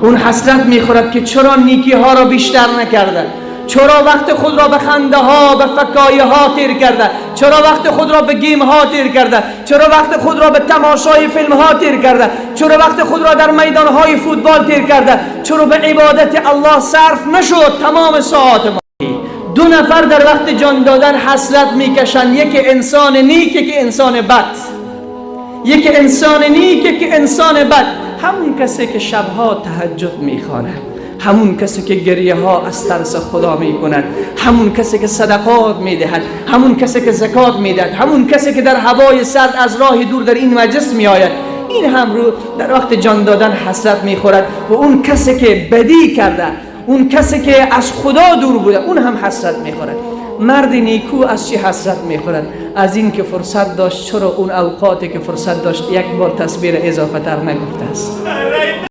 اون حسرت میخورد که چرا نیکی ها را بیشتر نکرده، چرا وقت خود را به خنده ها، به فکایه ها تیر کرده، چرا وقت خود را به گیم ها تیر کرده، چرا وقت خود را به تماشای فیلم ها تیر کرده، چرا وقت خود را در میدان های فوتبال تیر کرده، چرا به عبادت الله صرف نشد تمام ساعات ما. دو نفر در وقت جان دادن حسرت میکشند، یک انسان نیک، یک انسان بد. یک انسان نیک، یک انسان بد. همون کسی که شبها تهجد میخواند، همون کسی که گریه ها از ترس خدا میکند، همون کسی که صدقات میدهد، همون کسی که زکات میدهد، همون کسی که در هوای سرد از راه دور در این مجلس میآید، این هم رو در وقت جان دادن حسرت میخورد. و اون کسی که بدی کرده، اون کسی که از خدا دور بوده، اون هم حسرت میخورد. مرد نیکو از چی حسرت میخورد؟ از این که فرصت داشت، چرا اون اوقاتی که فرصت داشت یک بار تسبیح اضافه تر نگفته است.